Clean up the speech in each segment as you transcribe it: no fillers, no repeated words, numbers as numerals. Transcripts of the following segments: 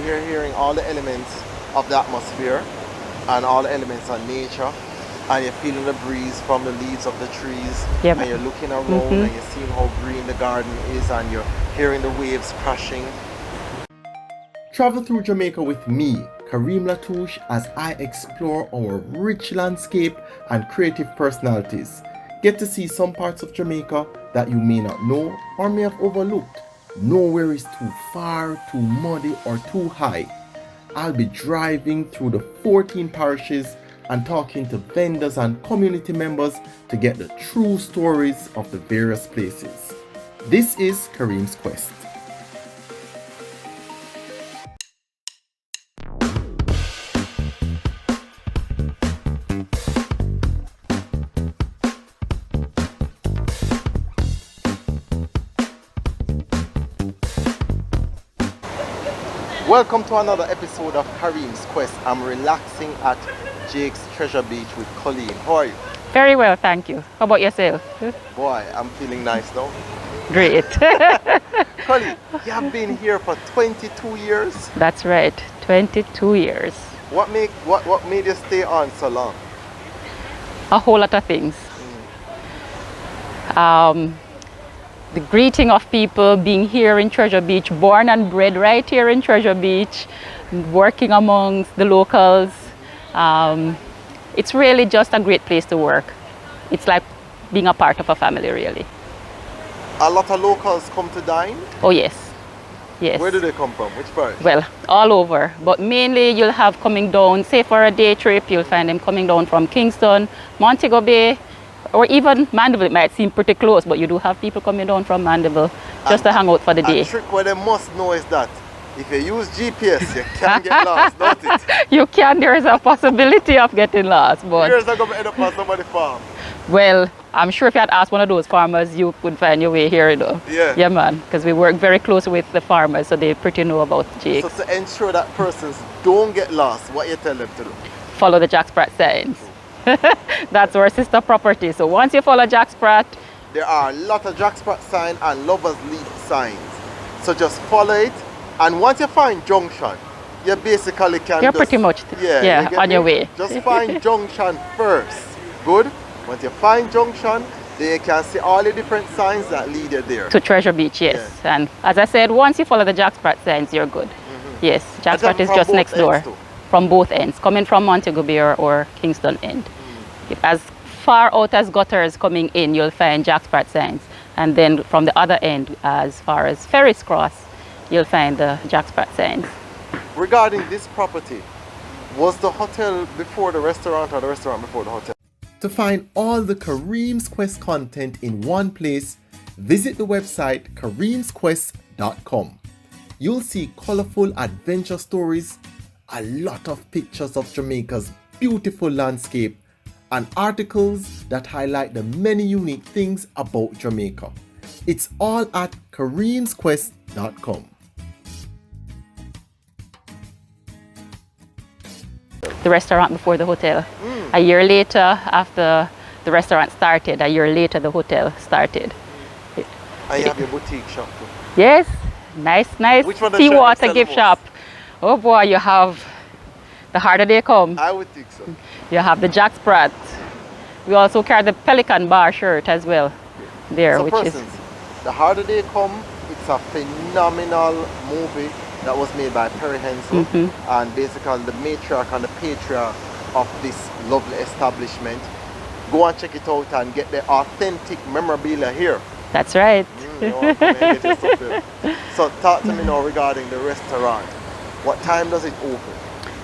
you're hearing all the elements of the atmosphere and all the elements of nature, and you're feeling the breeze from the leaves of the trees, Yep. and you're looking around and you're seeing how green the garden is, and you're hearing the waves crashing. Travel through Jamaica with me, Kareem Latouche, as I explore our rich landscape and creative personalities. Get to see some parts of Jamaica that you may not know or may have overlooked. Nowhere is too far, too muddy, or too high. I'll be driving through the 14 parishes and talking to vendors and community members to get the true stories of the various places. This is Kareem's Quest. Welcome to another episode of Kareem's Quest. I'm relaxing at Jake's Treasure Beach with Colleen. How are you? Very well, thank you. How about yourself? Boy, I'm feeling nice now. Great. Colleen, you have been here for 22 years? That's right, 22 years. What made you stay on so long? A whole lot of things. The greeting of people, being here in Treasure Beach, born and bred right here in Treasure Beach, working amongst the locals. It's really just a great place to work. It's like being a part of a family, really. A lot of locals come to dine? Oh yes, yes. Where do they come from? Which part? Well, all over, but mainly you'll have coming down, say for a day trip, you'll find them coming down from Kingston, Montego Bay, or even Mandeville. It might seem pretty close, but you do have people coming down from Mandeville just to hang out for the day. A trick what they must know is that if you use GPS, you can get lost, don't it? You can, there is a possibility of getting lost, but... Here's going to end up on somebody's farm. Well, I'm sure if you had asked one of those farmers, you could find your way here, though. Yeah. Yeah, man, because we work very closely with the farmers, so they pretty know about Jake. So to ensure that persons don't get lost, what you tell them to do? Follow the Jack Sprat signs. That's our sister property. So once you follow Jack Sprat, there are a lot of Jack Sprat signs and Lovers Leap signs. So just follow it, and once you find junction, you basically can you're just, pretty much you on your way. Just find junction first. Good? Once you find junction, then you can see all the different signs that lead you there. To Treasure Beach, yes. Yeah. And as I said, once you follow the Jack Sprat signs, you're good. Yes, Jack Sprat is just next door. From both ends, coming from Montego Bay or Kingston end. As far out as Gutters coming in, you'll find Jack Sprat signs. And then from the other end, as far as Ferris Cross, you'll find the Jack Sprat signs. Regarding this property, was the hotel before the restaurant or the restaurant before the hotel? To find all the Kareem's Quest content in one place, visit the website kareemsquest.com. You'll see colorful adventure stories, a lot of pictures of Jamaica's beautiful landscape, and articles that highlight the many unique things about Jamaica. It's all at kareemsquest.com. The restaurant before the hotel. A year later, after the restaurant started, a year later the hotel started. And you have your boutique shop too? Yes, nice seawater gift shop. Oh boy, you have the harder they come. I would think so. You have the Jack Sprat. We also carry the Pelican Bar shirt as well there, so which persons, is... The Harder They Come, it's a phenomenal movie that was made by Perry Hensel, and basically the matriarch and the patriarch of this lovely establishment. Go and check it out and get the authentic memorabilia here. That's right. So talk to me now regarding the restaurant. What time does it open?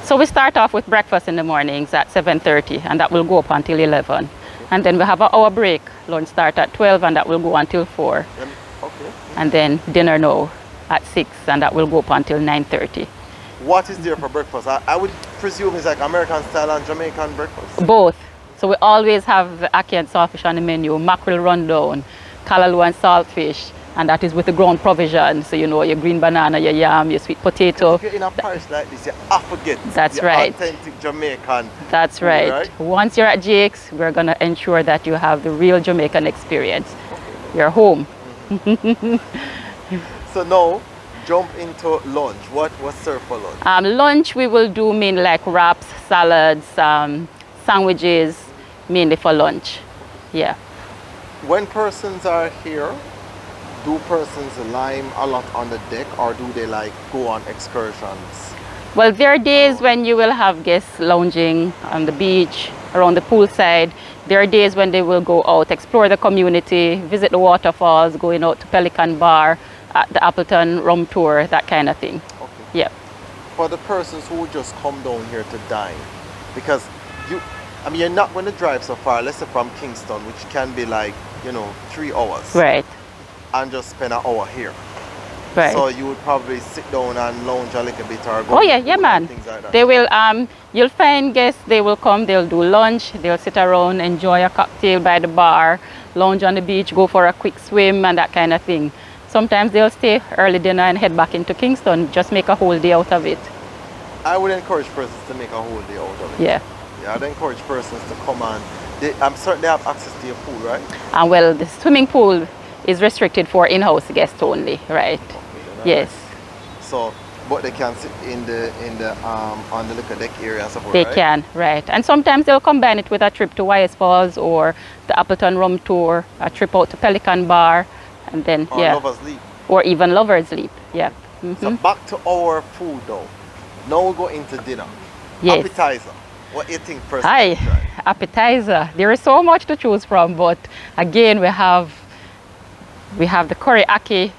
So we start off with breakfast in the mornings at 7:30, and that will go up until 11. And then we have an hour break. Lunch start at 12, and that will go until 4. Okay. And then dinner now at 6, and that will go up until 9:30. What is there for breakfast? I would presume it's like American style and Jamaican breakfast. Both. So we always have the ackee and saltfish on the menu, mackerel rundown, callaloo and saltfish, and that is with the ground provision. So you know, your green banana, your yam, your sweet potato. If you're in a parish like this, you have to get That's the right. authentic Jamaican. That's food, right. Once you're at Jake's, we're going to ensure that you have the real Jamaican experience. You're home. So now, jump into lunch. What's served for lunch? Lunch we will do mainly like wraps, salads, sandwiches, mainly for lunch. Yeah. When persons are here, do persons lime a lot on the deck, or do they like go on excursions? Well, there are days when you will have guests lounging on the beach, around the poolside. There are days when they will go out, explore the community, visit the waterfalls, going out to Pelican Bar, at the Appleton Rum Tour, that kind of thing. Okay. Yeah. For the persons who just come down here to dine, because you're not going to drive so far, let's say from Kingston, which can be like, 3 hours. Right. And just spend an hour here. Right. So you would probably sit down and lounge a little bit or go. Oh yeah, man. Things like that. They will. You'll find guests. They will come. They'll do lunch. They'll sit around, enjoy a cocktail by the bar, lounge on the beach, go for a quick swim, and that kind of thing. Sometimes they'll stay early dinner and head back into Kingston. Just make a whole day out of it. I would encourage persons to make a whole day out of it. Yeah. Yeah, I'd encourage persons to come and. I'm certain they have access to your pool, right? And well, the swimming pool is restricted for in-house guests only, right? Okay, yes. So, but they can sit in the on the liquor deck area and stuff. They right? can, right? And sometimes they'll combine it with a trip to YS Falls or the Appleton Rum Tour, a trip out to Pelican Bar, and then or yeah. Lovers Leap. Or even Lovers Leap, yeah. So back to our food though. Now we go into dinner. Yes. Appetizer. What do you think first? Hi, appetizer. There is so much to choose from, but again, we have the curry aki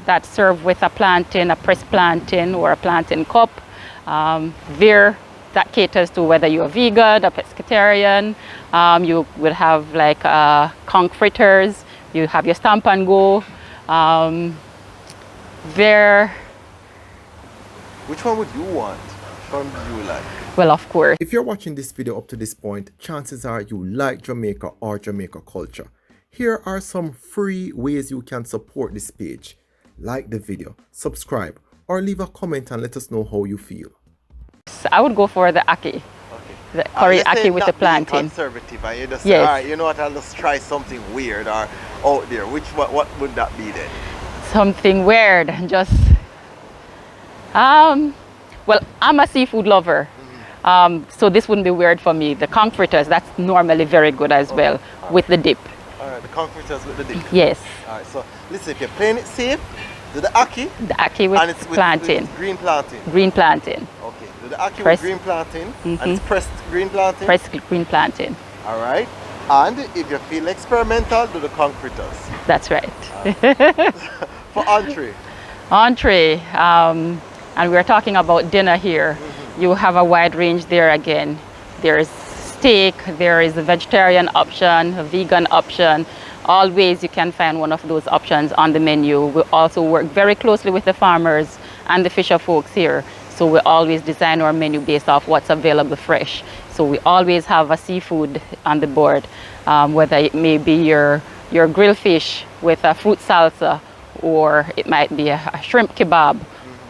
that's served with a plantain, a pressed plantain or a plantain cup. There, that caters to whether you're vegan, a pescatarian. You will have like conch fritters. You have your stamp and go. Which one would you want? Which one do you like? Well, of course. If you're watching this video up to this point, chances are you like Jamaica or Jamaica culture. Here are some free ways you can support this page. Like the video, subscribe, or leave a comment and let us know how you feel. I would go for the aki. Okay. The curry aki with the plantain. Conservative, and you just say, yes. all right, you know what, I'll just try something weird or out there. What would that be then? Something weird, just well, I'm a seafood lover. So this wouldn't be weird for me. The conch fritters, that's normally very good as well, with the dip. All right, the conch fritters with the dip. Yes. All right, so listen, if you're playing it safe, do the aki. The aki with plantain. With green plantain. Green plantain. Okay, do the aki Pressed. with green plantain, and it's pressed green plantain. Pressed green plantain. All right, and if you feel experimental, do the conch fritters. That's right. For entree. Entree, and we're talking about dinner here. You have a wide range there again. There's steak, there is a vegetarian option, a vegan option. Always you can find one of those options on the menu. We also work very closely with the farmers and the fisher folks here. So we always design our menu based off what's available fresh. So we always have a seafood on the board, whether it may be your grilled fish with a fruit salsa, or it might be a shrimp kebab,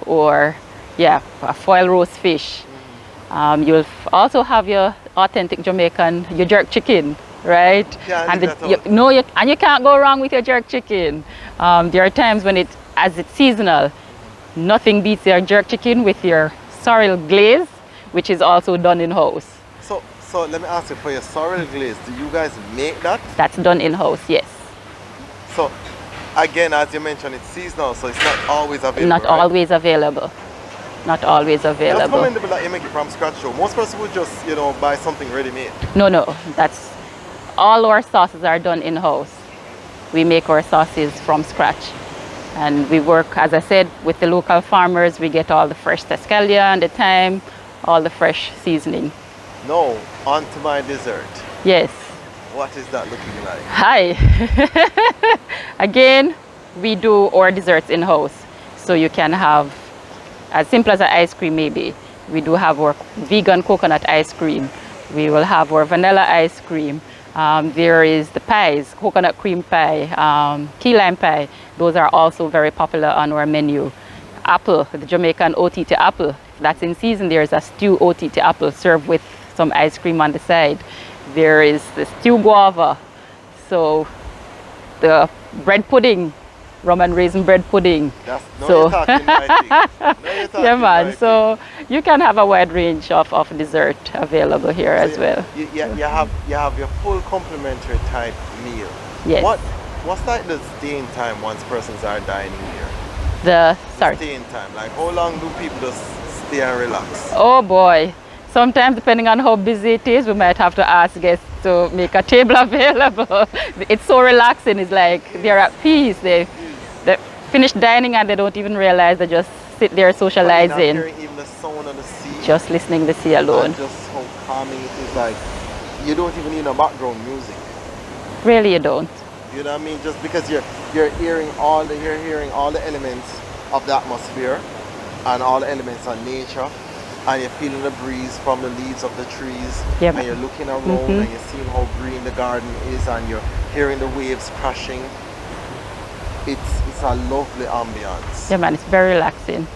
or yeah, a foil roast fish. You'll also have your authentic Jamaican, your jerk chicken, right? Yeah, and you can't go wrong with your jerk chicken. There are times when as it's seasonal, nothing beats your jerk chicken with your sorrel glaze, which is also done in house. So let me ask you, for your sorrel glaze, do you guys make that? That's done in house, yes. So again, as you mentioned, it's seasonal, so it's not always available. Not right? always available. Not always available. That's commendable that you make it from scratch. So most persons would just, buy something ready-made. No, that's all our sauces are done in house. We make our sauces from scratch, and we work, as I said, with the local farmers. We get all the fresh escallion, the thyme, all the fresh seasoning. Now, on to my dessert. Yes. What is that looking like? Hi. Again, we do our desserts in house, so you can have as simple as an ice cream maybe. We do have our vegan coconut ice cream. We will have our vanilla ice cream. There is the pies, coconut cream pie, key lime pie. Those are also very popular on our menu. Apple, the Jamaican OTT apple. That's in season. There's a stew OTT apple served with some ice cream on the side. There is the stew guava. So the bread pudding rum and raisin bread pudding. No, you're talking right thing. No, you're talking Yeah, man. right So you can have a wide range of dessert available here thing. as well. You have your full complimentary type meal. Yes. What's like the staying time once persons are dining here? The sorry. Staying time. Like how long do people just stay and relax? Oh boy. Sometimes, depending on how busy it is, we might have to ask guests to make a table available. It's so relaxing. It's like they're at peace. They finish dining and they don't even realize they just sit there socializing. Hearing even the sound of the sea. Just listening to the sea alone. And just how calming it is. Like you don't even need no background music. Really, you don't. You know what I mean? Just because you're hearing all the elements of the atmosphere and all the elements of nature. And you're feeling the breeze from the leaves of the trees, yep. And you're looking around and you're seeing how green the garden is, and you're hearing the waves crashing. It's a lovely ambiance. Yeah, man, it's very relaxing.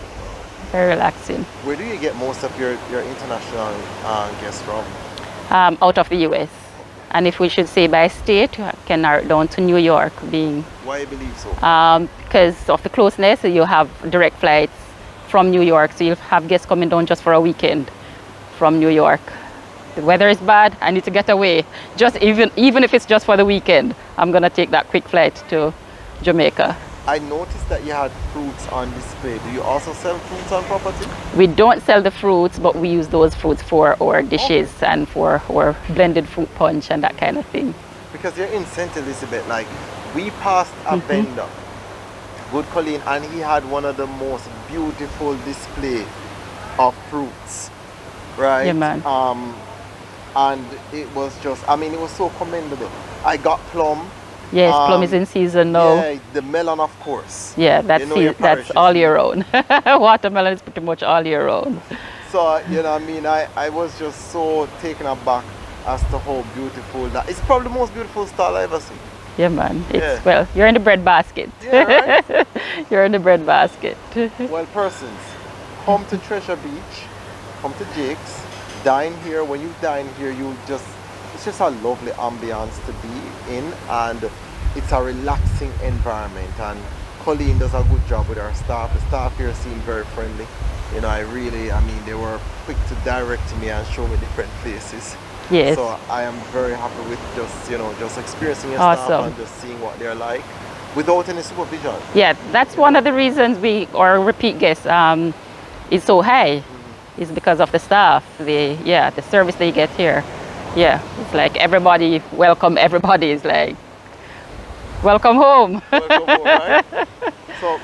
Very relaxing. Where do you get most of your international guests from? Out of the U.S. And if we should say by state, I can narrow it down to New York being. Why you believe so? Because of the closeness, you have direct flights from New York, so you'll have guests coming down just for a weekend from New York. The weather is bad, I need to get away. Just even if it's just for the weekend, I'm gonna take that quick flight to Jamaica. I noticed that you had fruits on display. Do you also sell fruits on property? We don't sell the fruits, but we use those fruits for our dishes and for our blended fruit punch and that kind of thing. Because you're in St. Elizabeth, like we passed a vendor, Good Colleen, and he had one of the most beautiful display of fruits, right? Yeah, man. And it was just, I mean, it was so commendable. I got plum. Yes, plum is in season now. Yeah, the melon, of course. Yeah, that's all year round. Watermelon is pretty much all year round. So, you know what I mean, I was just so taken aback as to how beautiful that. It's probably the most beautiful stall I've ever seen. Yeah, man. Well, you're in the bread basket. Yeah, right? You're in the bread basket. Well, persons, come to Treasure Beach, come to Jake's, dine here. When you dine here, it's just a lovely ambiance to be in, and it's a relaxing environment. And Colleen does a good job with our staff. The staff here seem very friendly. You know, I mean, they were quick to direct me and show me different places. Yes. So I am very happy with just experiencing your awesome. staff and just seeing what they're like without any supervision. Yeah, that's one of the reasons our repeat guests is so high. Is because of the staff, the service they get here. Yeah, it's like everybody welcome everybody. It's like welcome home. Welcome home, right? So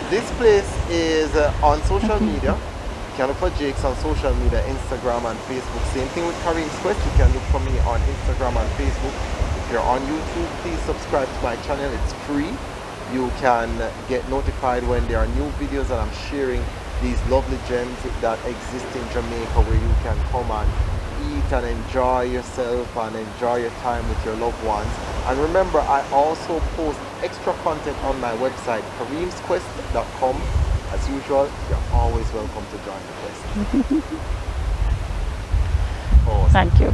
this place is on social media. You can look for Jake's on social media, Instagram and Facebook. Same thing with Kareems Quest. You can look for me on Instagram and Facebook. If you're on YouTube, please subscribe to my channel. It's free. You can get notified when there are new videos that I'm sharing, these lovely gems that exist in Jamaica, where you can come and eat and enjoy yourself and enjoy your time with your loved ones. And remember, I also post extra content on my website, kareemsquest.com. As usual, you're always welcome to join the quest. Awesome. Thank you.